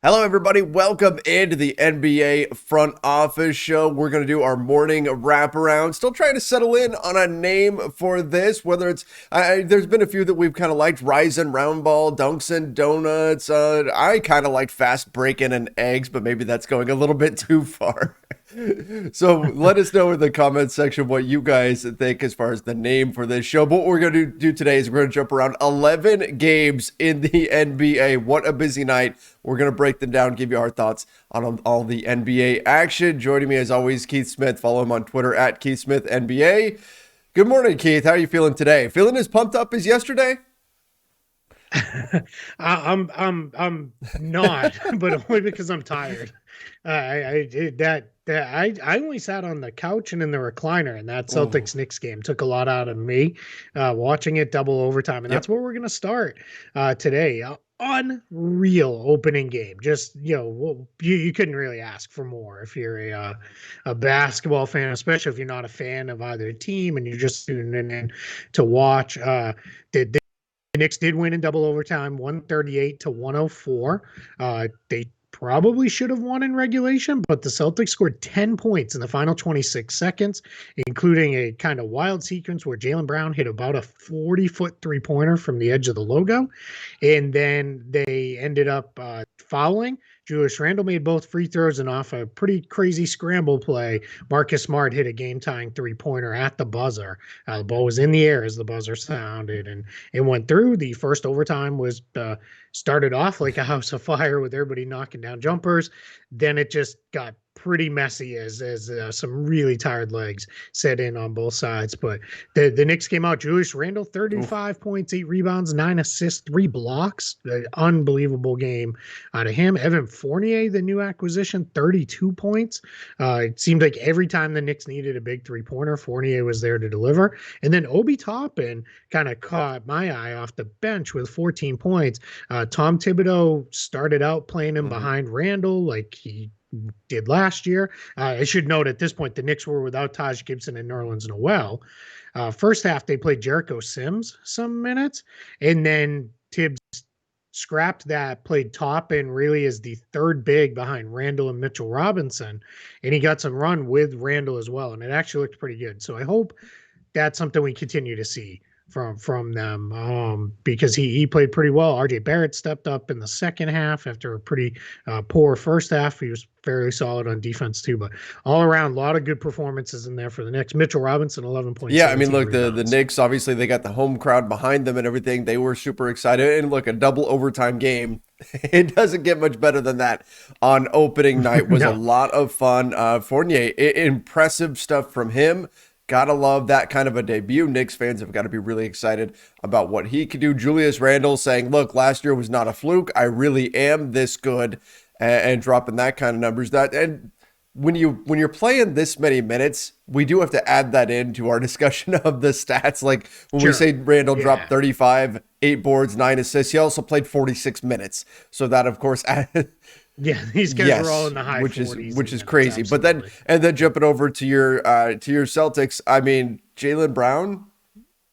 Hello, everybody. Welcome into the NBA Front Office Show. We're going to do our morning wraparound. Still trying to settle in on a name for this, whether it's, there's been a few that we've kind of liked, Rise and Round Ball, Dunks and Donuts. I kind of liked Fast Breakin' and Eggs, but maybe that's going a little bit too far. So let us know in the comments section what you guys think as far as the name for this show. But what we're going to do today is we're going to jump around 11 games in the NBA. What a busy night. We're going to break them down, give you our thoughts on all the NBA action. Joining me as always, Keith Smith. Follow him on Twitter at Keith Smith NBA. Good morning, Keith. How are you feeling today? Feeling as pumped up as yesterday? I'm not, but only because I'm tired. I only sat on the couch and in the recliner, and that Celtics Knicks game took a lot out of me. Watching it double overtime, and that's where we're gonna start today. Unreal opening game. Just you couldn't really ask for more if you're a basketball fan, especially if you're not a fan of either team and you're just tuning in to watch. The Knicks did win in double overtime, 138-104. They probably should have won in regulation, but the Celtics scored 10 points in the final 26 seconds, including a kind of wild sequence where Jaylen Brown hit about a 40-foot three-pointer from the edge of the logo. And then they ended up fouling. Julius Randle made both free throws, and off a pretty crazy scramble play, Marcus Smart hit a game-tying three-pointer at the buzzer. The ball was in the air as the buzzer sounded, and it went through. The first overtime was started off like a house of fire with everybody knocking down jumpers. Then it just got pretty messy as some really tired legs set in on both sides. But the Knicks came out. Julius Randle, 35 points, 8 rebounds, 9 assists, 3 blocks. Unbelievable game out of him. Evan Fournier, the new acquisition, 32 points. It seemed like every time the Knicks needed a big three-pointer, Fournier was there to deliver. And then Obi Toppin kind of caught my eye off the bench with 14 points. Tom Thibodeau started out playing him behind Randle like he did last year. I should note at this point, the Knicks were without Taj Gibson and Nerlens Noel. First half, they played Jericho Sims some minutes, and then Tibbs scrapped that, played Toppin really as the third big behind Randle and Mitchell Robinson, and he got some run with Randle as well, and it actually looked pretty good. So I hope that's something we continue to see from them because he played pretty well. RJ Barrett stepped up in the second half after a pretty poor first half. He was fairly solid on defense too, but all around, a lot of good performances in there for the Knicks. Mitchell Robinson, 11 points. Yeah, I mean, look, the Knicks, obviously they got the home crowd behind them and everything. They were super excited. And look, a double overtime game, it doesn't get much better than that on opening night. Was a lot of fun. Fournier, impressive stuff from him. Gotta love that kind of a debut. Knicks fans have got to be really excited about what he could do. Julius Randle saying, look, last year was not a fluke. I really am this good, and dropping that kind of numbers. And when you're playing this many minutes, we do have to add that into our discussion of the stats. Like when we say Randle dropped 35, 8 boards, 9 assists, he also played 46 minutes. So that, of course, yeah, these guys are all in the high 40s, which is crazy. But then jumping over to your Celtics, I mean, Jaylen Brown,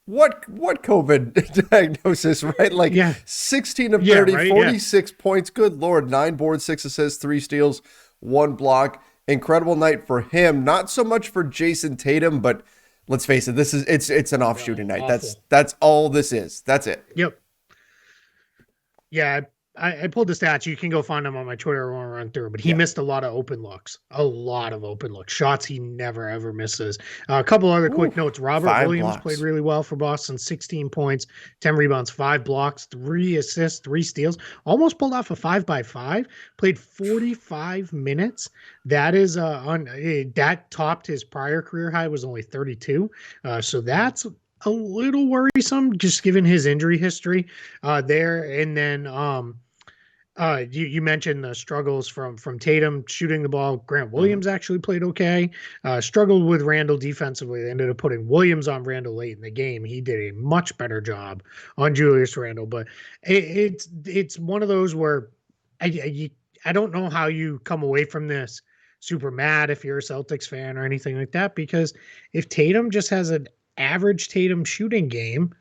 what COVID diagnosis, right? Like 16 of 30, 46 points. Good Lord, 9 boards, 6 assists, 3 steals, 1 block. Incredible night for him. Not so much for Jason Tatum, but let's face it, it's an off shooting night. Awful. That's all this is. That's it. Yep. Yeah. I pulled the stats. You can go find them on my Twitter. I won't run through, but he missed a lot of open looks. Shots he never, ever misses. A couple other quick notes. Robert Williams played really well for Boston. 16 points, 10 rebounds, 5 blocks, 3 assists, 3 steals. Almost pulled off a 5-by-5. Played 45 minutes. That is that topped his prior career high, was only 32. So that's a little worrisome, just given his injury history there. And then you mentioned the struggles from Tatum shooting the ball. Grant Williams actually played okay. Struggled with Randle defensively. They ended up putting Williams on Randle late in the game. He did a much better job on Julius Randle. But it's one of those where I don't know how you come away from this super mad if you're a Celtics fan or anything like that, because if Tatum just has an average Tatum shooting game,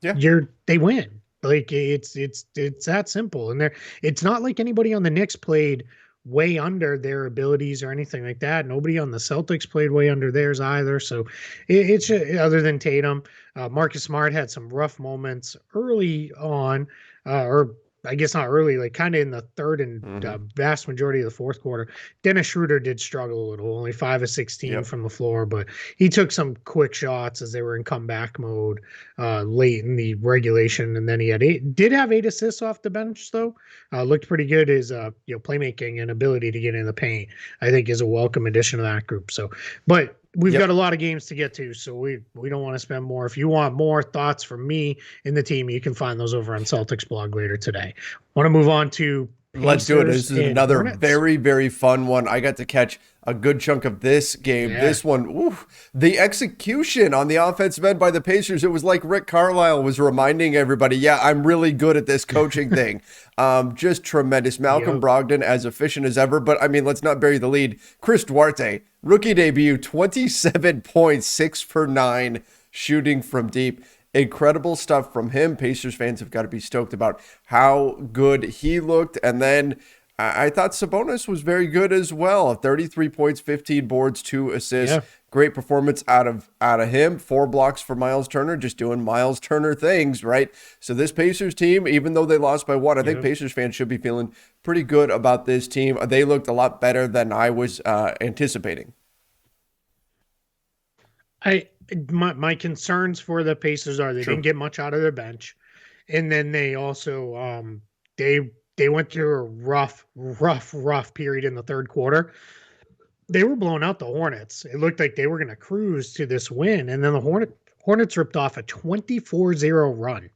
they win. Like it's that simple. And it's not like anybody on the Knicks played way under their abilities or anything like that. Nobody on the Celtics played way under theirs either. So it's other than Tatum, Marcus Smart had some rough moments early on, or I guess not early, like kind of in the third and vast majority of the fourth quarter. Dennis Schroeder did struggle a little, only 5 of 16 from the floor, but he took some quick shots as they were in comeback mode late in the regulation. And then he did have 8 assists off the bench though. Looked pretty good. His playmaking and ability to get in the paint, I think, is a welcome addition to that group. So, but we've got a lot of games to get to, so we don't want to spend more. If you want more thoughts from me and the team, you can find those over on Celtics blog later today. Want to move on to Pacers. Let's do it. This is another Hornets. very, very fun one. I got to catch a good chunk of this game. Yeah. This one, the execution on the offensive end by the Pacers, it was like Rick Carlisle was reminding everybody, yeah, I'm really good at this coaching thing. Just tremendous. Malcolm Brogdon, as efficient as ever. But, I mean, let's not bury the lead. Chris Duarte, rookie debut, 27 points, 6 for 9, shooting from deep. Incredible stuff from him. Pacers fans have got to be stoked about how good he looked. And then I thought Sabonis was very good as well. 33 points, 15 boards, 2 assists. Yeah. Great performance out of him. 4 blocks for Miles Turner, just doing Miles Turner things, right? So this Pacers team, even though they lost by 1, I think Pacers fans should be feeling pretty good about this team. They looked a lot better than I was anticipating. My concerns for the Pacers are they didn't get much out of their bench, and then they also they went through a rough period in the third quarter. They were blowing out the Hornets. It looked like they were going to cruise to this win, and then the Hornets ripped off a 24-0 run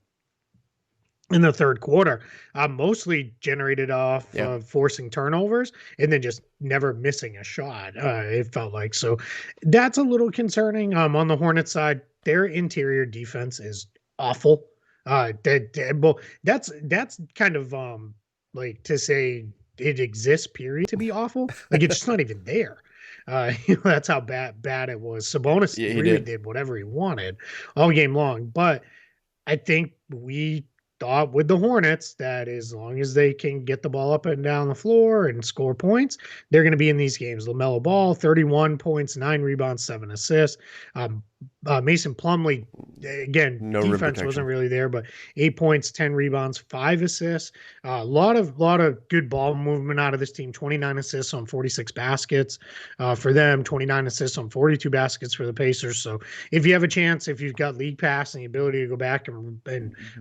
in the third quarter, mostly generated off of forcing turnovers and then just never missing a shot. It felt like, so that's a little concerning. On the Hornets side, their interior defense is awful. That's kind of like to say it exists, period, to be awful. Like it's just not even there. That's how bad it was. Sabonis really did whatever he wanted all game long, but I think we thought with the Hornets that as long as they can get the ball up and down the floor and score points, they're going to be in these games. LaMelo Ball, 31 points, 9 rebounds, 7 assists. Mason Plumlee, again, defense wasn't really there, but 8 points, 10 rebounds, 5 assists. A lot of good ball movement out of this team. 29 assists on 46 baskets for them. 29 assists on 42 baskets for the Pacers. So if you have a chance, if you've got League Pass and the ability to go back and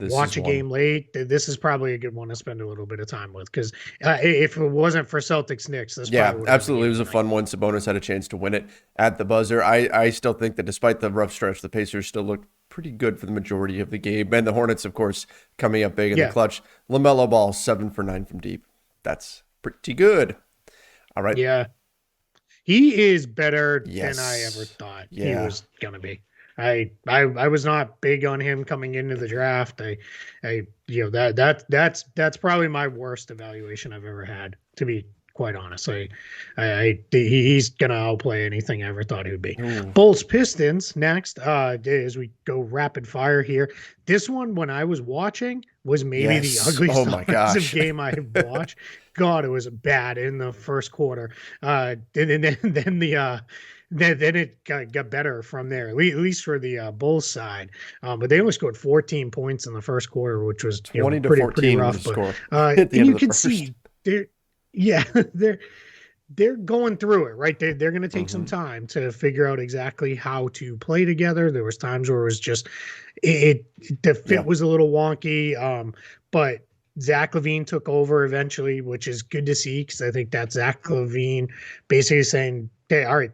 watch a game late, this is probably a good one to spend a little bit of time with. Because if it wasn't for Celtics Knicks, this absolutely, it was a fun one. Sabonis had a chance to win it at the buzzer. I still think that despite the rough stretch, the Pacers still looked pretty good for the majority of the game. And the Hornets, of course, coming up big in the clutch. LaMelo Ball, 7 for 9 from deep. That's pretty good. All right. Yeah. He is better than I ever thought he was going to be. I was not big on him coming into the draft. That's probably my worst evaluation I've ever had, to be quite honest. He's gonna outplay anything I ever thought he would be. Bulls Pistons next. As we go rapid fire here, this one when I was watching was maybe the ugliest offensive game I have watched. God, it was bad in the first quarter. Then it got better from there, at least for the Bulls side. But they only scored 14 points in the first quarter, which was 20 to 14 pretty rough. And you can see they're going through it, right? They're going to take some time to figure out exactly how to play together. There was times where it was just the fit was a little wonky, but Zach LaVine took over eventually, which is good to see because I think that's Zach LaVine basically saying, "Okay, all right,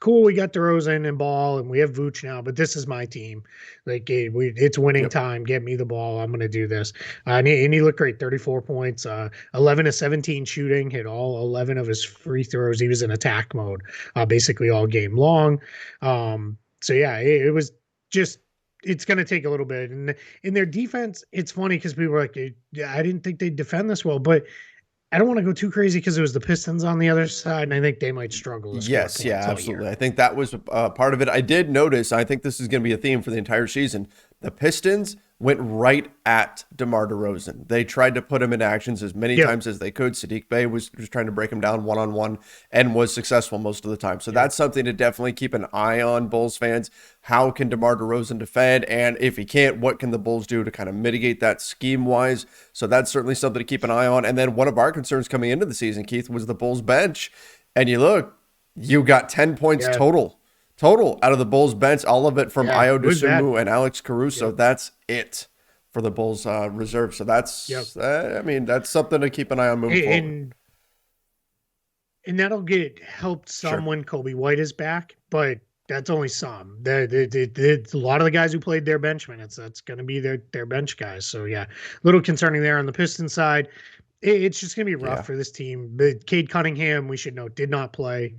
cool, we got DeRozan and Ball, and we have Vooch now, but this is my team. Like, it's winning time. Get me the ball. I'm going to do this." And he looked great. 34 points, 11 of 17 shooting, hit all 11 of his free throws. He was in attack mode basically all game long. It was just, it's going to take a little bit. And in their defense, it's funny because people were like, I didn't think they'd defend this well, but I don't want to go too crazy because it was the Pistons on the other side, and I think they might struggle. Absolutely. I think that was part of it. I did notice, I think this is going to be a theme for the entire season, The Pistons went right at DeMar DeRozan. They tried to put him in actions as many times as they could. Sadiq Bey was trying to break him down one-on-one and was successful most of the time. So that's something to definitely keep an eye on, Bulls fans. How can DeMar DeRozan defend? And if he can't, what can the Bulls do to kind of mitigate that scheme-wise? So that's certainly something to keep an eye on. And then one of our concerns coming into the season, Keith, was the Bulls bench. And you look, you got 10 points total out of the Bulls bench, all of it from Ayo Dosunmu and Alex Caruso. That's it for the Bulls reserve. So that's, I mean, that's something to keep an eye on moving forward. And that'll get helped some when Kobe White is back, but that's only some. A lot of the guys who played their bench minutes, that's going to be their bench guys. So yeah, a little concerning there on the Pistons side. It's just going to be rough for this team. But Cade Cunningham, we should note, did not play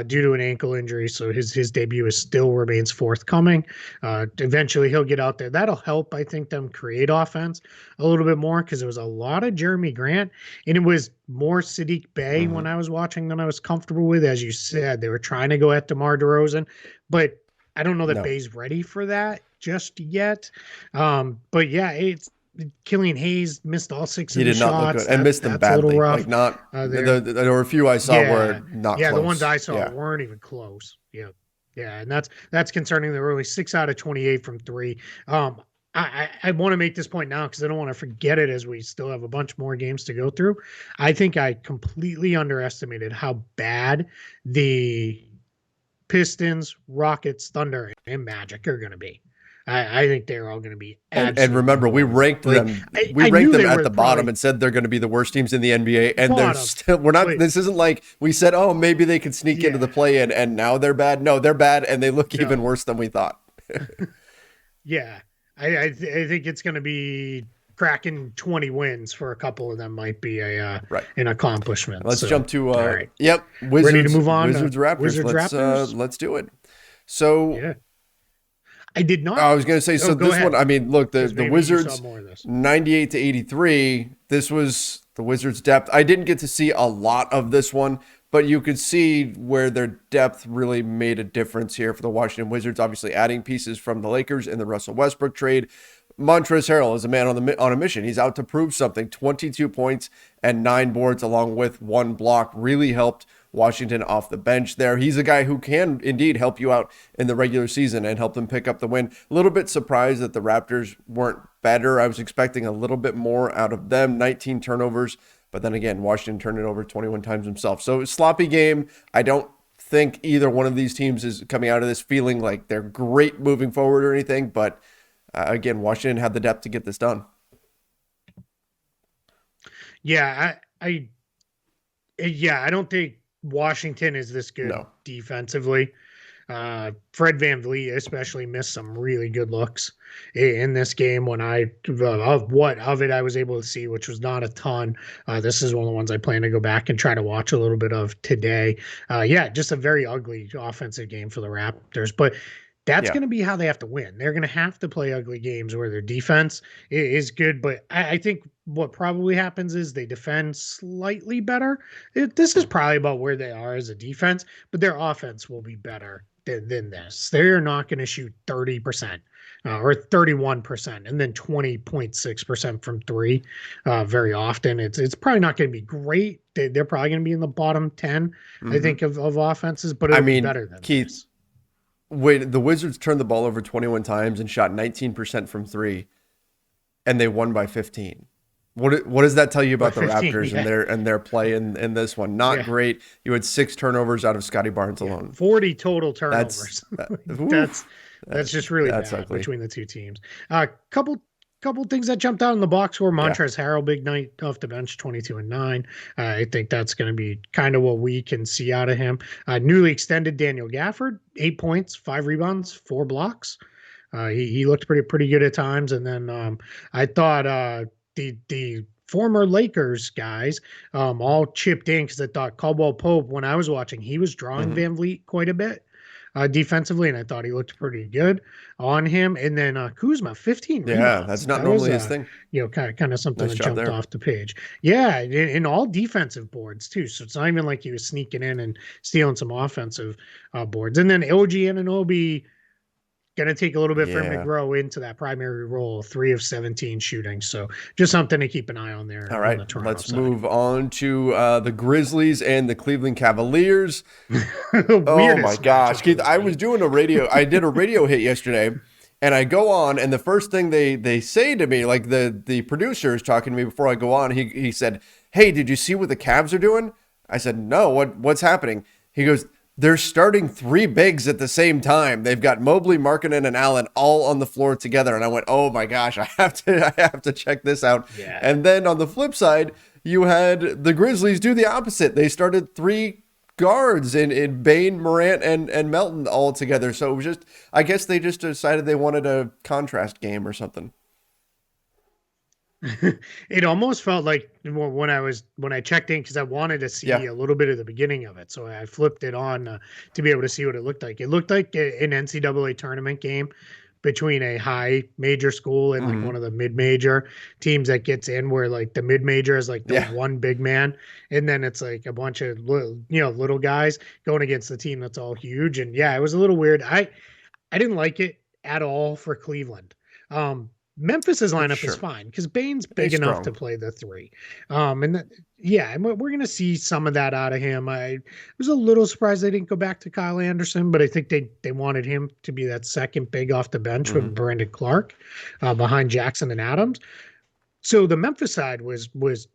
due to an ankle injury, so his debut still remains forthcoming. Eventually, he'll get out there. That'll help, I think, them create offense a little bit more because there was a lot of Jeremy Grant, and it was more Sadiq Bey when I was watching than I was comfortable with. As you said, they were trying to go at DeMar DeRozan, but I don't know that Bey's ready for that just yet. But yeah, it's Killian Hayes missed all 6 of the shots. He did not look good and missed them badly. Like not there were a few I saw were not close. The ones I saw weren't even close. Yeah, and that's concerning. They were only 6 out of 28 from 3. I want to make this point now because I don't want to forget it as we still have a bunch more games to go through. I think I completely underestimated how bad the Pistons, Rockets, Thunder, and Magic are going to be. I think they're all going to be. And remember, we ranked them. We ranked them at the bottom and said they're going to be the worst teams in the NBA. And they're still. We're not. This isn't like we said. Oh, maybe they could sneak into the play-in, and now they're bad. No, they're bad, and they look even worse than we thought. I think it's going to be cracking 20 wins for a couple of them might be an accomplishment. Let's jump to Wizards. Ready to move on. Wizards Raptors. Raptors? Let's do it. So. I did not. I was going to say, so this one, I mean, look, the Wizards, 98 to 83, this was the Wizards' depth. I didn't get to see a lot of this one, but you could see where their depth really made a difference here for the Washington Wizards, obviously adding pieces from the Lakers in the Russell Westbrook trade. Montrezl Harrell is a man on a mission. He's out to prove something. 22 points and 9 boards along with 1 block really helped Washington off the bench there. He's a guy who can indeed help you out in the regular season and help them pick up the win. A little bit surprised that the Raptors weren't better. I was expecting a little bit more out of them. 19 turnovers, but then again, Washington turned it over 21 times himself. So sloppy game. I don't think either one of these teams is coming out of this feeling like they're great moving forward or anything, but again, Washington had the depth to get this done. Yeah, I don't think Washington is this good defensively. Fred VanVleet especially missed some really good looks in this game when I was able to see, which was not a ton. This is one of the ones I plan to go back and try to watch a little bit of today. Just a very ugly offensive game for the Raptors, but that's going to be how they have to win. They're going to have to play ugly games where their defense is good. But I think what probably happens is they defend slightly better. This is probably about where they are as a defense, but their offense will be better than this. They're not going to shoot 30% or 31% and then 20.6% from 3 very often. It's probably not going to be great. They're probably going to be in the bottom 10, I think, of offenses, but it'll be better than Keith, this. When the Wizards turned the ball over 21 times and shot 19% from 3, and they won by 15. What does that tell you about the Raptors and their play in this one? Not great. You had 6 turnovers out of Scotty Barnes alone. 40 total turnovers. That's just really bad ugly between the two teams. Couple things that jumped out in the box were Montrezl Harrell, big night off the bench, 22 and 9. I think that's going to be kind of what we can see out of him. Newly extended Daniel Gafford, 8 points, 5 rebounds, 4 blocks. He looked pretty good at times. And then I thought the former Lakers guys all chipped in because I thought Caldwell Pope, when I was watching, he was drawing VanVleet quite a bit. Defensively, and I thought he looked pretty good on him. And then Kuzma, 15 rebounds. Yeah, that's not normally his thing. Kind of something that jumped off the page. Yeah, in all defensive boards too. So it's not even like he was sneaking in and stealing some offensive boards. And then OG Anunoby, going to take a little bit for him to Yeah. grow into that primary role, 3 of 17 shooting. So just something to keep an eye on there All on right, the Toronto let's side. move on to the Grizzlies and the Cleveland Cavaliers. Oh my Weirdest gosh, matchup of Keith, the I was week. doing I did a radio hit yesterday, and I go on, and the first thing they say to me, like the producer is talking to me before I go on, he said, "Hey, did you see what the Cavs are doing?" I said, "No, what's happening?" He goes, "They're starting 3 bigs at the same time. They've got Mobley, Markkanen, and Allen all on the floor together." And I went, "Oh my gosh, I have to check this out." Yeah. And then on the flip side, you had the Grizzlies do the opposite. They started 3 guards in Bane, Morant, and Melton all together. So it was just, I guess they just decided they wanted a contrast game or something. It almost felt like when I checked in, because I wanted to see Yeah. a little bit of the beginning of it, so I flipped it on to be able to see what it looked like. It looked like an NCAA tournament game between a high major school and like Hmm. one of the mid-major teams that gets in, where like the mid-major is like the Yeah. one big man, and then it's like a bunch of little guys going against the team that's all huge. And yeah, it was a little weird. I didn't like it at all for Cleveland. Memphis's lineup is Sure. fine because Bane's He's big enough to strong. play the 3. And we're going to see some of that out of him. I was a little surprised they didn't go back to Kyle Anderson, but I think they wanted him to be that second big off the bench Hmm. with Brandon Clark behind Jackson and Adams. So the Memphis side was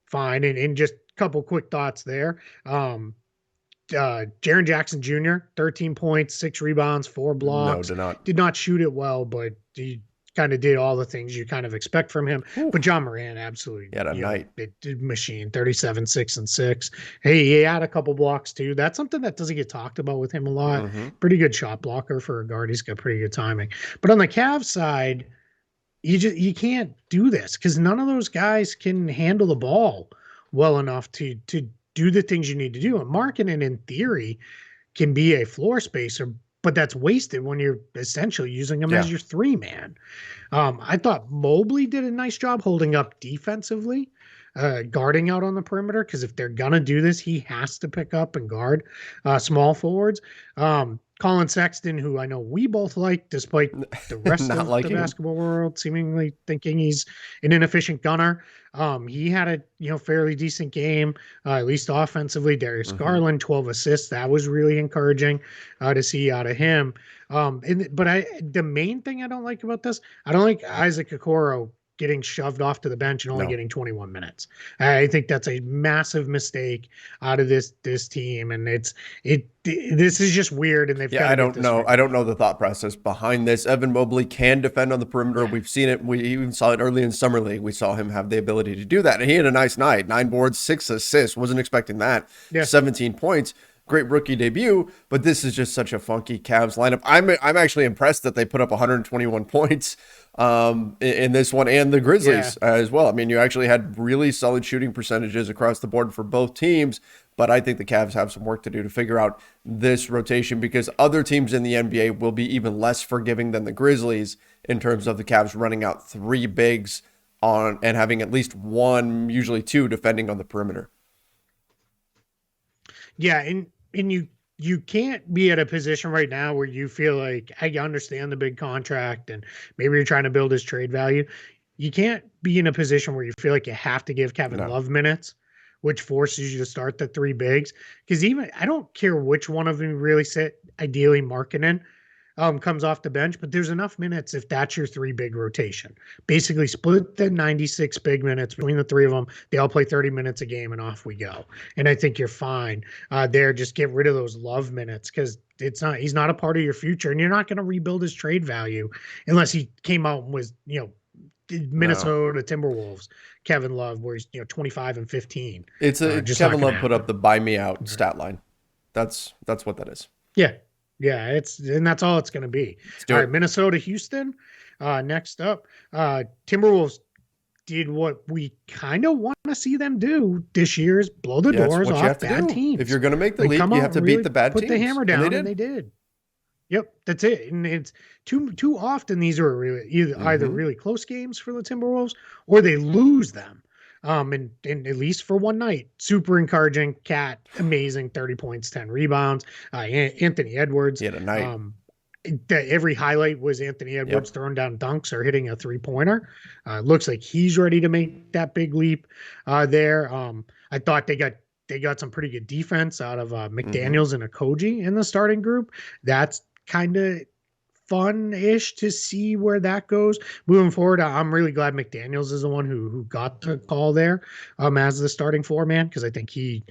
fine. And just a couple quick thoughts there. Jaren Jackson Jr., 13 points, 6 rebounds, 4 No, blocks. did not. Did not shoot it well, but he kind of did all the things you kind of expect from him. Whew. But John Moran, absolutely, He had a night. machine, 37, 6, and 6. Hey, he had a couple blocks too. That's something that doesn't get talked about with him a lot. Hmm. Pretty good shot blocker for a guard. He's got pretty good timing. But on the Cavs side, you can't do this because none of those guys can handle the ball well enough to do the things you need to do. And Markkanen, in theory, can be a floor spacer, but that's wasted when you're essentially using him Yeah. as your 3-man. I thought Mobley did a nice job holding up defensively, guarding out on the perimeter, because if they're gonna do this, he has to pick up and guard small forwards. Colin Sexton, who I know we both like, despite the rest Not of the liking him. basketball world seemingly thinking he's an inefficient gunner. He had a fairly decent game, at least offensively. Darius Hmm. Garland, 12 assists. That was really encouraging to see out of him. The main thing I don't like about this, I don't like Isaac Okoro getting shoved off to the bench and only No. getting 21 minutes. I think that's a massive mistake out of this team, and this is just weird. And they've got Yeah, to I get don't this know. figured I don't out. know the thought process behind this. Evan Mobley can defend on the perimeter. Yeah. We've seen it. We even saw it early in summer league. We saw him have the ability to do that, and he had a nice night. 9 boards, 6 assists. Wasn't expecting that. Yeah. 17 points. Great rookie debut. But this is just such a funky Cavs lineup. I'm actually impressed that they put up 121 points in this one, and the Grizzlies as well. I mean, you actually had really solid shooting percentages across the board for both teams. But I think the Cavs have some work to do to figure out this rotation, because other teams in the NBA will be even less forgiving than the Grizzlies in terms of the Cavs running out 3 bigs on and having at least 1, usually 2, defending on the perimeter. Yeah, and you can't be at a position right now where you feel like, I understand the big contract and maybe you're trying to build his trade value. You can't be in a position where you feel like you have to give Kevin Love minutes, which forces you to start the 3 bigs. Because even I don't care which one of them really sit. Ideally, Markkanen comes off the bench, but there's enough minutes if that's your 3 big rotation. Basically, split the 96 big minutes between the 3 of them. They all play 30 minutes a game, and off we go. And I think you're fine there. Just get rid of those Love minutes, because he's not a part of your future, and you're not going to rebuild his trade value unless he came out and was Minnesota Timberwolves Kevin Love, where he's 25 and 15. It's just Kevin Love happen. put up the buy me out stat line. That's what that is. Yeah. And that's all it's going to be. All right, Minnesota, Houston. Next up, Timberwolves did what we kind of want to see them do this year, is blow the doors off bad teams. If you're going to make the leap, you have to beat the bad teams. Put the hammer down, and they did. Yep, that's it. And it's too often these are either really close games for the Timberwolves, or they lose them. And at least for one night, super encouraging. Cat, amazing, 30 points, 10 rebounds. Anthony Edwards. He had a night. every highlight was Anthony Edwards Yep. throwing down dunks or hitting a 3-pointer. Looks like he's ready to make that big leap there. I thought they got some pretty good defense out of Mm-hmm. McDaniels and Okogie in the starting group. That's kind of fun-ish to see where that goes moving forward. I'm really glad McDaniels is the one who got the call there as the starting four man, because I think he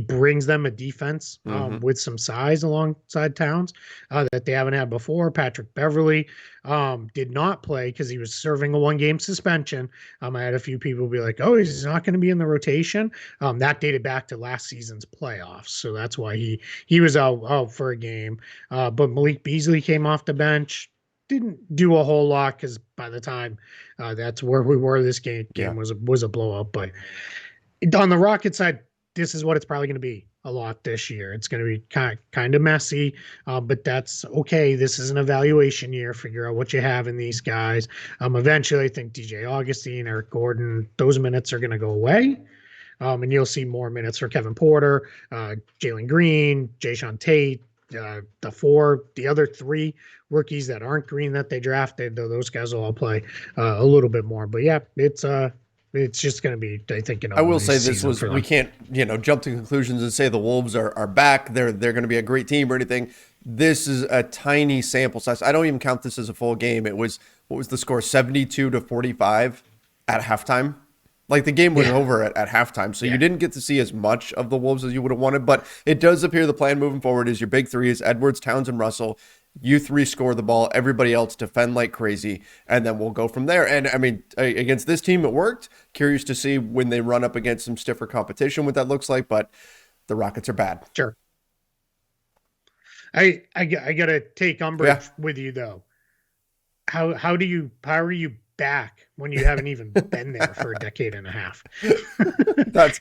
brings them a defense Mm-hmm. with some size alongside Towns that they haven't had before. Patrick Beverly did not play because he was serving a 1-game suspension. I had a few people be like, oh, he's not going to be in the rotation. That dated back to last season's playoffs, so that's why he was out for a game. But Malik Beasley came off the bench, didn't do a whole lot because by the time that's where we were, this game Yeah. was a blowout. But on the Rocket side, this is what it's probably going to be a lot this year. It's going to be kind of messy, but that's okay. This is an evaluation year. Figure out what you have in these guys. Eventually, I think DJ Augustine, Eric Gordon, those minutes are going to go away. And you'll see more minutes for Kevin Porter, Jalen Green, Jayshawn Tate, the other 3 rookies that aren't green that they drafted. Those guys will all play a little bit more. But yeah, it's just going to be, I think, I will say this was, we can't, jump to conclusions and say the Wolves are back. They're going to be a great team or anything. This is a tiny sample size. I don't even count this as a full game. It was, what was the score? 72-45 at halftime. Like the game was over at halftime. So you didn't get to see as much of the Wolves as you would have wanted, but it does appear the plan moving forward is your big 3 is Edwards, Towns, and Russell. You 3 score the ball, everybody else defend like crazy, and then we'll go from there. And I mean, against this team, it worked. Curious to see when they run up against some stiffer competition what that looks like, but the Rockets are bad. Sure. I gotta take umbrage with you though. How are you back when you haven't even been there for a decade and a half? That's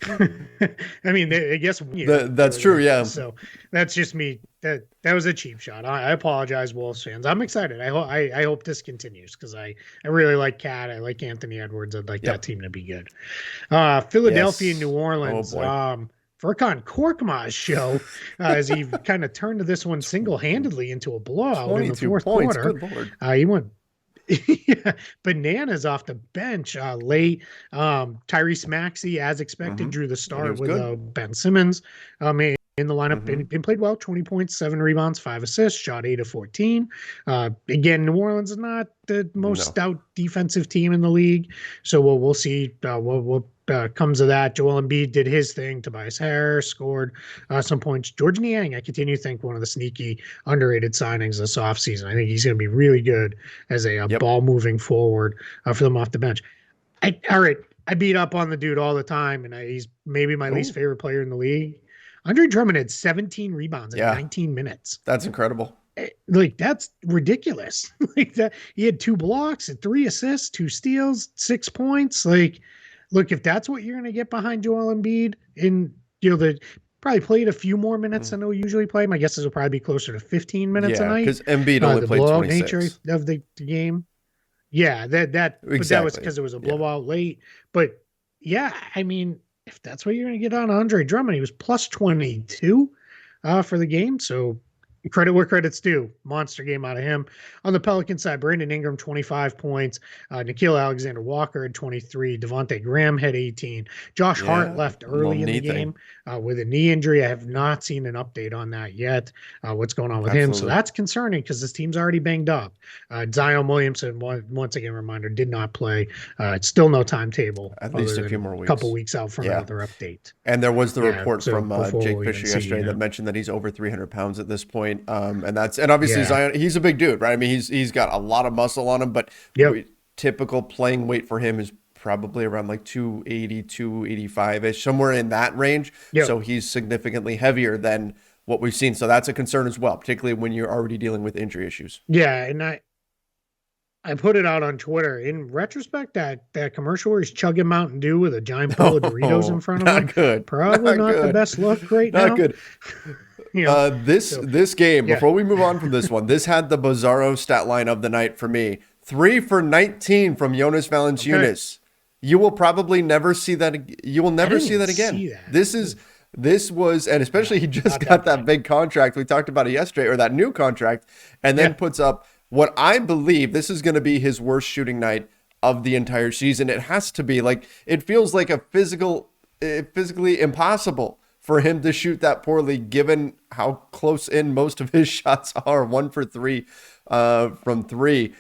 I mean, I guess that's true. Yeah. So that's just me. That was a cheap shot. I apologize, Wolves fans. I'm excited. I hope this continues because I really like Cat. I like Anthony Edwards. I'd like that team to be good. Philadelphia, New Orleans. Oh, Furkan Korkmaz's show as he kind of turned to this one single-handedly into a blowout in the fourth quarter. Good Lord. He went bananas off the bench late. Tyrese Maxey, as expected, drew the start with Ben Simmons in the lineup and played well. 20 points, 7 rebounds, 5 assists, shot 8 of 14. Again, New Orleans is not the most stout defensive team in the league, so we'll see what comes of that. Joel Embiid did his thing. Tobias Harris scored some points. George Niang, I continue to think one of the sneaky underrated signings this offseason. I think he's going to be really good as a ball moving forward for them off the bench. All right, I beat up on the dude all the time, and he's maybe my least favorite player in the league. Andre Drummond had 17 rebounds in 19 minutes. That's incredible. Like, that's ridiculous. Like that, he had 2 blocks and 3 assists, 2 steals, 6 points. Like, look, if that's what you're going to get behind Joel Embiid, the probably played a few more minutes than he'll usually play. My guess is it'll probably be closer to 15 minutes a night. Because Embiid only played 26. Nature of the game. Yeah, that exactly. But that was because it was a blowout late. But yeah, I mean, if that's what you're going to get on Andre Drummond, he was plus 22 for the game. So credit where credit's due. Monster game out of him. On the Pelican side, Brandon Ingram, 25 points. Nikhil Alexander-Walker had 23. Devontae Graham had 18. Josh Hart left early in the game with a knee injury. I have not seen an update on that yet, what's going on with him. So that's concerning because this team's already banged up. Zion Williamson, once again, reminder, did not play. It's still no timetable. At least a few more weeks. A couple weeks out from another update. And there was the report from Jake Fisher yesterday that mentioned that he's over 300 pounds at this point. And obviously Zion, he's a big dude, right? I mean, he's got a lot of muscle on him, but typical playing weight for him is probably around like 280, 285-ish, somewhere in that range. So he's significantly heavier than what we've seen. So that's a concern as well, particularly when you're already dealing with injury issues. Yeah, and I put it out on Twitter. In retrospect, that commercial where he's chugging Mountain Dew with a giant bowl of Doritos in front of him, good. Probably not the best look right now. Not good. This game, before we move on from this one, this had the bizarro stat line of the night for me. 3 for 19 from Jonas Valanciunas. You will probably never see that. You will never see that again. This is This was, and especially he just Not got that that good. big contract. We talked about it yesterday, or that new contract, and then Yeah. puts up what I believe this is going to be his worst shooting night of the entire season. It has to be. Like, it feels like a physically impossible for him to shoot that poorly, given how close in most of his shots are. 1 for 3 from three.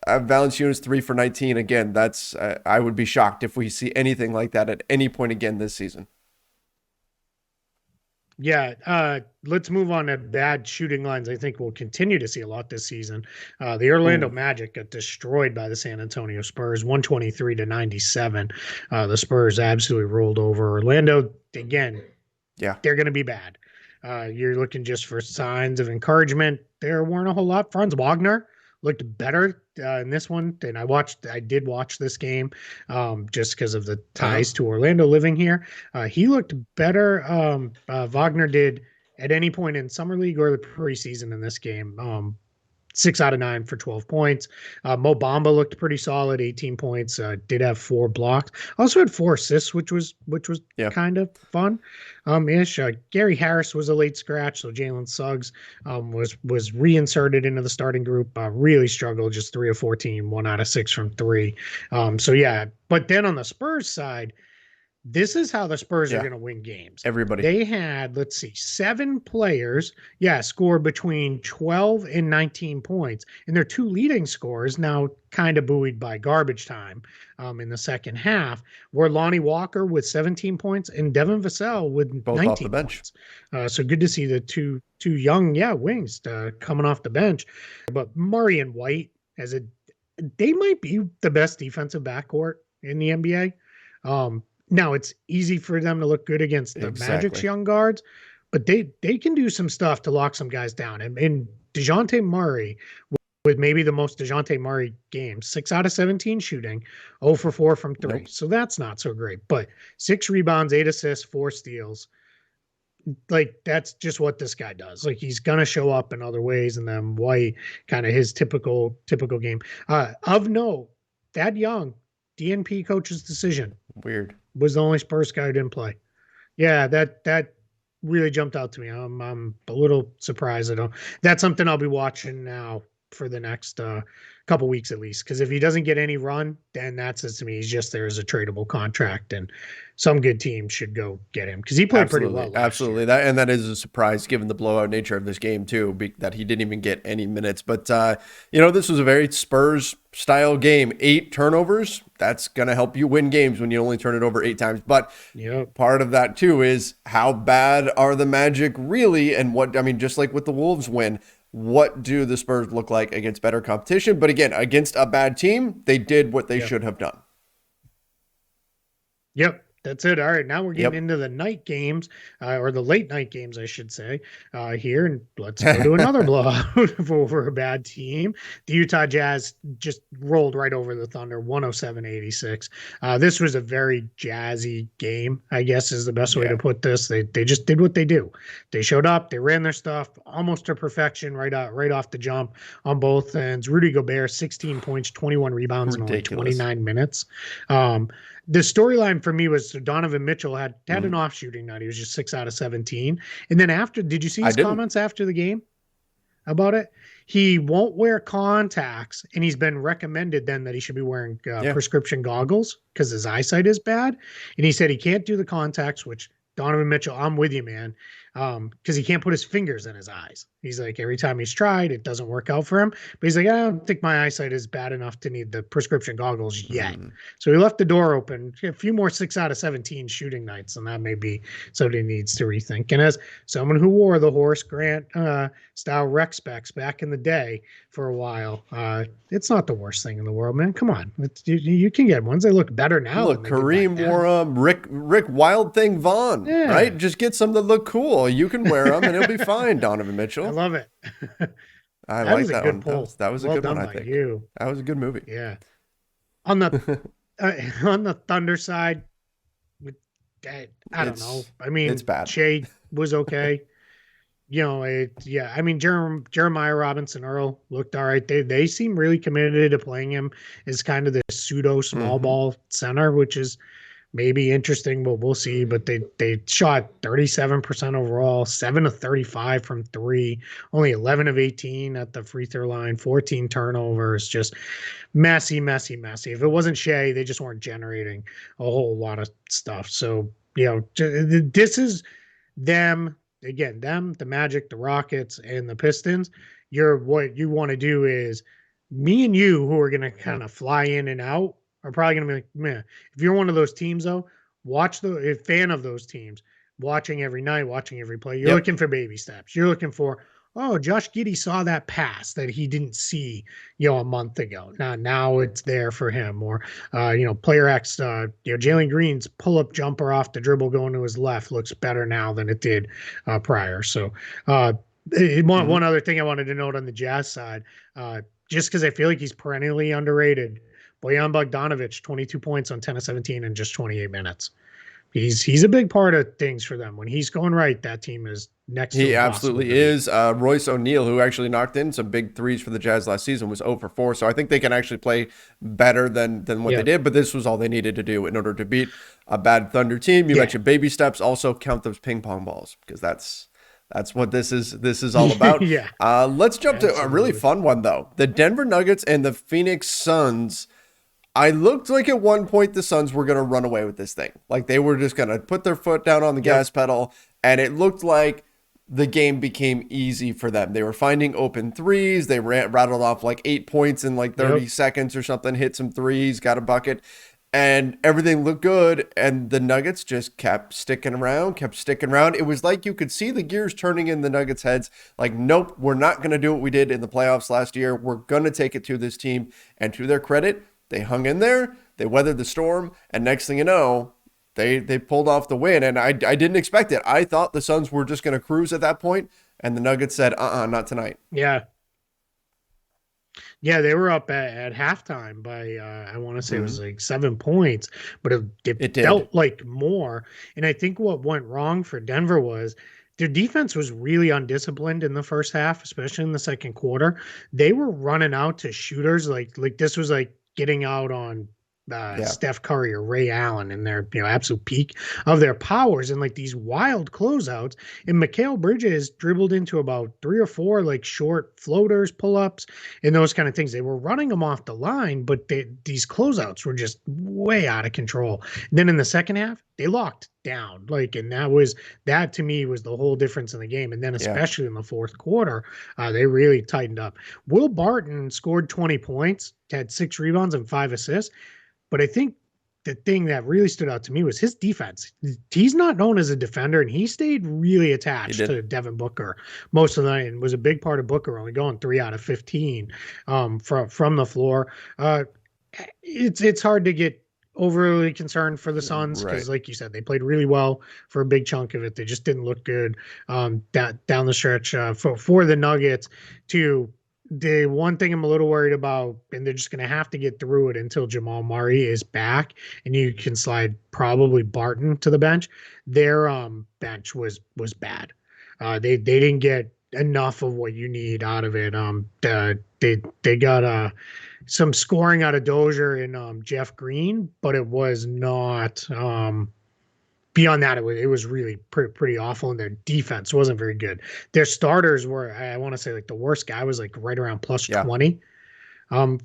Valanciunas 3 for 19. Again, that's I would be shocked if we see anything like that at any point again this season. Yeah, let's move on to bad shooting lines. I think we'll continue to see a lot this season. The Orlando Ooh, Magic got destroyed by the San Antonio Spurs, 123-97. The Spurs absolutely rolled over Orlando again. yeah, They're going to be bad. You're looking just for signs of encouragement. There weren't a whole lot. Franz Wagner looked better in this one. And I did watch this game just because of the uh-huh. ties to Orlando living here. He looked better. Wagner did at any point in summer league or the preseason in this game. 6 out of 9 for 12 points. Mo Bamba looked pretty solid, 18 points. Did have 4 blocks. Also had 4 assists, which was Yeah, kind of fun. Ish. Gary Harris was a late scratch, so Jalen Suggs was reinserted into the starting group. Really struggled, just 3 of 14, 1 out of 6 from 3. So yeah, but then on the Spurs side, this is how the Spurs are yeah. going to win games. Everybody. They had, let's see, 7 players, score between 12 and 19 points. And their 2 leading scorers, now kind of buoyed by garbage time in the second half, were Lonnie Walker with 17 points and Devin Vassell with Both off the 19 bench. points. So good to see the two young, wings coming off the bench. But Murray and White, they might be the best defensive backcourt in the NBA. Now it's easy for them to look good against the Magic's Exactly. young guards, but they can do some stuff to lock some guys down. And DeJounte Murray, with maybe the most DeJounte Murray games, 6 out of 17 shooting, 0 for 4 from 3. Nope. So that's not so great. But 6 rebounds, 8 assists, 4 steals. Like, that's just what this guy does. Like, he's gonna show up in other ways, and then White, kind of his typical game. Of note, Thad Young, DNP coach's decision, Weird. was the only Spurs guy who didn't play. Yeah, that really jumped out to me. I'm a little surprised. That's something I'll be watching now for the next couple weeks at least. Because if he doesn't get any run, then that says to me he's just there as a tradable contract, and some good team should go get him because he played pretty well. Absolutely. That is a surprise given the blowout nature of this game too, that he didn't even get any minutes. But this was a very Spurs style game. 8 turnovers. That's gonna help you win games when you only turn it over 8 times. But part of that too is how bad are the Magic really, and just like with the Wolves win. What do the Spurs look like against better competition? But again, against a bad team, they did what they should have done. Yep. That's it. All right. Now we're getting into the night games, or the late night games, I should say, here. And let's go to another blowout over a bad team. The Utah Jazz just rolled right over the Thunder, 107-86. This was a very jazzy game, I guess is the best way to put this. They just did what they do. They showed up. They ran their stuff almost to perfection right off the jump on both ends. Rudy Gobert, 16 points, 21 rebounds in only 29 minutes. The storyline for me was Donovan Mitchell had an off shooting night. He was just 6 out of 17. And then did you see his comments after the game about it? He won't wear contacts, and he's been recommended then that he should be wearing prescription goggles because his eyesight is bad. And he said he can't do the contacts, which Donovan Mitchell, I'm with you, man. Because he can't put his fingers in his eyes. He's like, every time he's tried, it doesn't work out for him. But he's like, I don't think my eyesight is bad enough to need the prescription goggles yet. So he left the door open. A few more 6 out of 17 shooting nights, and that may be something he needs to rethink. And as someone who wore the Horace Grant style rec specs back in the day for a while, it's not the worst thing in the world, man. Come on. You can get ones. They look better now. Look, Kareem wore Rick Wild Thing Vaughn, right? Just get some that look cool. You can wear them and it'll be fine, Donovan Mitchell. I love it. I like that one. That was a good one, I think. You. That was a good movie. Yeah. On the on the Thunder side, I don't know. I mean, it's bad. Shea was okay. Jeremiah Robinson Earl looked all right. They seem really committed to playing him as kind of the pseudo small ball center, which is maybe interesting, but we'll see. But they shot 37% overall, 7 of 35 from three, only 11 of 18 at the free throw line, 14 turnovers, just messy, messy, messy. If it wasn't Shea, they just weren't generating a whole lot of stuff. So, this is them again, the Magic, the Rockets, and the Pistons. What you want to do is me and you, who are going to kind of fly in and out, are probably going to be like, man, if you're one of those teams though, watch a fan of those teams, watching every night, watching every play. You're looking for baby steps. You're looking for, oh, Josh Giddey saw that pass that he didn't see, a month ago. Now it's there for him. Or, player X, Jalen Green's pull-up jumper off the dribble going to his left looks better now than it did prior. So one other thing I wanted to note on the Jazz side, just because I feel like he's perennially underrated, Bojan Bogdanovic, 22 points on 10 of 17 in just 28 minutes. He's a big part of things for them. When he's going right, that team is next to He absolutely is. Royce O'Neal, who actually knocked in some big threes for the Jazz last season, was 0 for 4. So I think they can actually play better than what they did. But this was all they needed to do in order to beat a bad Thunder team. You mentioned baby steps. Also count those ping pong balls, because that's what this is all about. Let's jump to a really fun one, though. The Denver Nuggets and the Phoenix Suns. I looked like at one point the Suns were going to run away with this thing. Like they were just going to put their foot down on the gas pedal, and it looked like the game became easy for them. They were finding open threes. They rattled off like 8 points in like 30 seconds or something, hit some threes, got a bucket, and everything looked good. And the Nuggets just kept sticking around. It was like you could see the gears turning in the Nuggets' heads. Like, nope, we're not going to do what we did in the playoffs last year. We're going to take it to this team. And to their credit, they hung in there, they weathered the storm, and next thing you know, they pulled off the win. And I didn't expect it. I thought the Suns were just going to cruise at that point, and the Nuggets said, not tonight. Yeah, they were up at halftime by, I want to say it was like 7 points, but it felt like more. And I think what went wrong for Denver was their defense was really undisciplined in the first half, especially in the second quarter. They were running out to shooters like this was like getting out on Steph Curry or Ray Allen in their absolute peak of their powers, and like these wild closeouts. And Mikal Bridges dribbled into about 3 or 4 like short floaters, pull-ups, and those kind of things. They were running them off the line, but these closeouts were just way out of control. And then in the second half, they locked down, and that to me was the whole difference in the game. And then especially in the fourth quarter, they really tightened up. Will Barton scored 20 points, had 6 rebounds and 5 assists. But I think the thing that really stood out to me was his defense. He's not known as a defender, and he stayed really attached to Devin Booker most of the night, and was a big part of Booker only going 3 out of 15 from the floor. It's hard to get overly concerned for the Suns because, like you said, they played really well for a big chunk of it. They just didn't look good down the stretch. For the Nuggets, the one thing I'm a little worried about, and they're just going to have to get through it until Jamal Murray is back, and you can slide probably Barton to the bench. Their bench was bad. They didn't get enough of what you need out of it. They got some scoring out of Dozier and Jeff Green, but it was not beyond that. It was really pretty awful, and their defense wasn't very good. Their starters were, I want to say, like the worst guy was like right around plus 20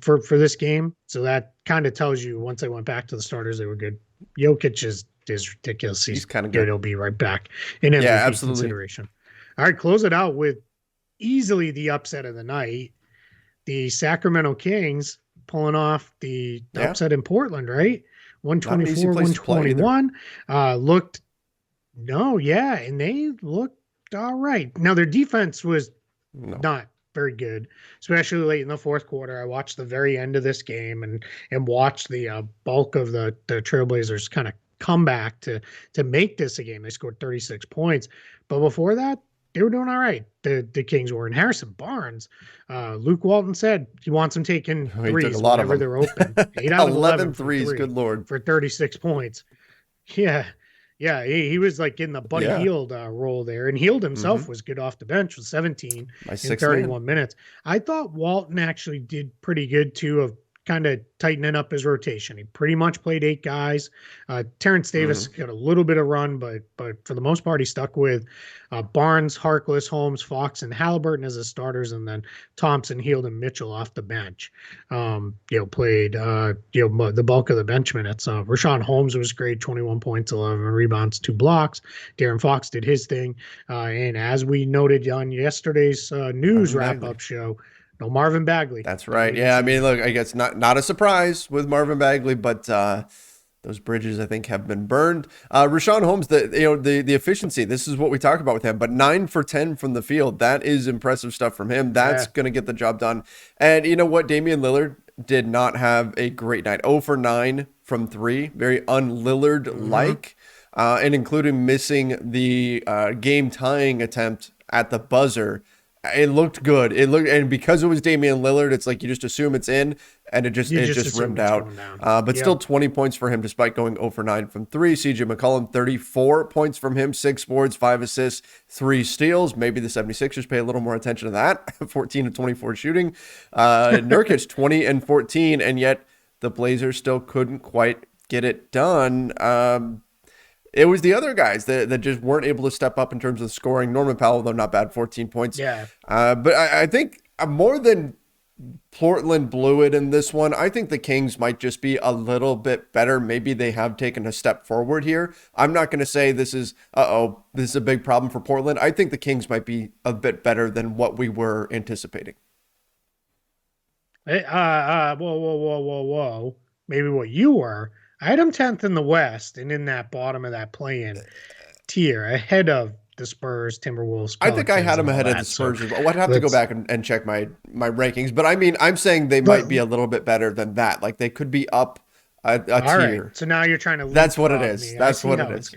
for this game. So that kind of tells you once they went back to the starters, they were good. Jokic is ridiculous. He's kind of good. He'll be right back in MVP consideration. All right, close it out with easily the upset of the night. The Sacramento Kings pulling off the upset in Portland, right? 124-121. And they looked all right. Now their defense was not very good, especially late in the fourth quarter. I watched the very end of this game and watched the bulk of the Trailblazers kind of come back to make this a game. They scored 36 points, but before that, they were doing all right. The Kings were. And Harrison Barnes, Luke Walton said he wants them taking threes whenever they're open. 8 out of 11 threes, good Lord. For 36 points. Yeah. He was like in the Buddy Hield role there. And Hield himself was good off the bench with 17 in 31 minutes. I thought Walton actually did pretty good too of kind of tightening up his rotation. He pretty much played 8 guys. Terrence Davis Mm-hmm. got a little bit of run, but for the most part, he stuck with Barnes, Harkless, Holmes, Fox, and Halliburton as his starters, and then Thompson, Hield, and Mitchell off the bench. Played the bulk of the bench minutes. Rashawn Holmes was great, 21 points, 11 rebounds, 2 blocks. Darren Fox did his thing, and as we noted on yesterday's news Marvin wrap-up Bagley. show, no Marvin Bagley. That's Didn't right. even Yeah, I see mean, him. look, I guess not a surprise with Marvin Bagley, but those bridges I think have been burned. Rashawn Holmes, the efficiency. This is what we talk about with him. But 9 for 10 from the field, that is impressive stuff from him. That's Yeah. going to get the job done. And you know what, Damian Lillard did not have a great night. 0 for 9 from 3, very un-Lillard like, and including missing the game tying attempt at the buzzer. It looked good. And because it was Damian Lillard, it's like you just assume it's in, and it just assume rimmed it's out. going down. But still 20 points for him despite going 0 for 9 from 3. CJ McCollum, 34 points from him, 6 boards, 5 assists, 3 steals. Maybe the 76ers pay a little more attention to that. 14 to 24 shooting. Nurkic, 20 and 14, and yet the Blazers still couldn't quite get it done. It was the other guys that just weren't able to step up in terms of scoring. Norman Powell, though not bad, 14 points. Yeah. But I think more than Portland blew it in this one, I think the Kings might just be a little bit better. Maybe they have taken a step forward here. I'm not going to say this is a big problem for Portland. I think the Kings might be a bit better than what we were anticipating. Hey, whoa. Maybe what you were. I had them 10th in the West and in that bottom of that play-in tier ahead of the Spurs, Timberwolves, Pelicans. I think I had them ahead of the Spurs as well. I'd have to go back and check my rankings. But I mean, I'm saying they might be a little bit better than that. Like they could be up a tier. Right. So now you're trying to. That's what it is. Me. That's what it is.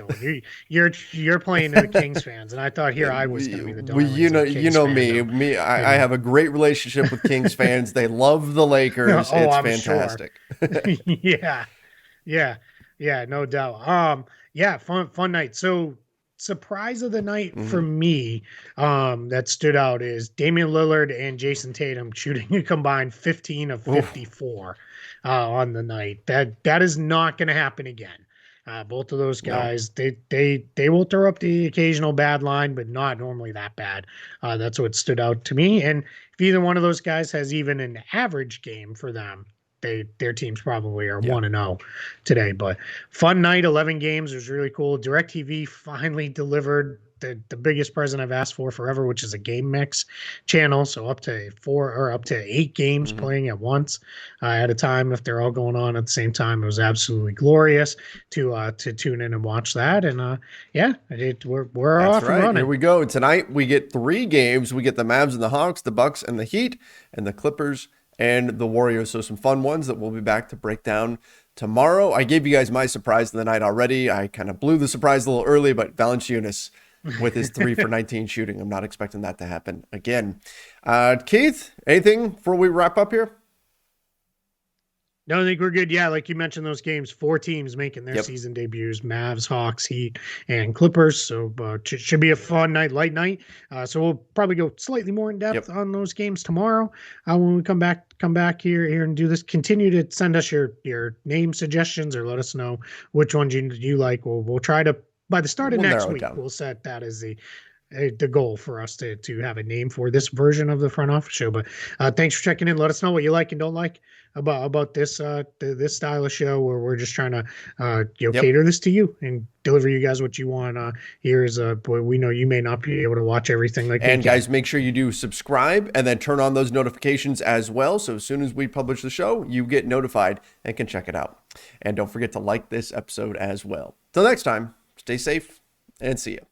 You're playing the Kings fans, and I thought here I was going to be the darlings you know me. I have a great relationship with Kings fans. They love the Lakers. It's fantastic. Sure. Yeah, no doubt. Fun night. So surprise of the night for me that stood out is Damian Lillard and Jason Tatum shooting a combined 15 of 54 on the night. That is not going to happen again. Both of those guys, they will throw up the occasional bad line, but not normally that bad. That's what stood out to me. And if either one of those guys has even an average game for them, their teams probably are 1-0 today. But fun night, 11 games. It was really cool. DirecTV finally delivered the biggest present I've asked for forever, which is a game mix channel. So up to 8 games playing at once at a time. If they're all going on at the same time, it was absolutely glorious to tune in and watch that. And we're off and running. Here we go. Tonight we get 3 games. We get the Mavs and the Hawks, the Bucks and the Heat, and the Clippers and the Warriors. So some fun ones that we'll be back to break down tomorrow. I gave you guys my surprise of the night already. I kind of blew the surprise a little early, but Valanciunas with his 3 for 19 shooting. I'm not expecting that to happen again. Keith, anything before we wrap up here? No, I think we're good. Yeah, like you mentioned, those games, 4 teams making their season debuts: Mavs, Hawks, Heat, and Clippers. So should be a fun night, light night. So we'll probably go slightly more in depth on those games tomorrow when we come back here and do this. Continue to send us your name suggestions or let us know which ones you like. We'll try to, by the start of next week, we'll set that as the goal for us to have a name for this version of the front office show. But thanks for checking in. Let us know what you like and don't like about this this style of show, where we're just trying to cater this to you and deliver you guys what you want. Here is we know you may not be able to watch everything and guys, make sure you do subscribe and then turn on those notifications as well, so as soon as we publish the show you get notified and can check it out. And don't forget to like this episode as well. Till next time, stay safe and see you.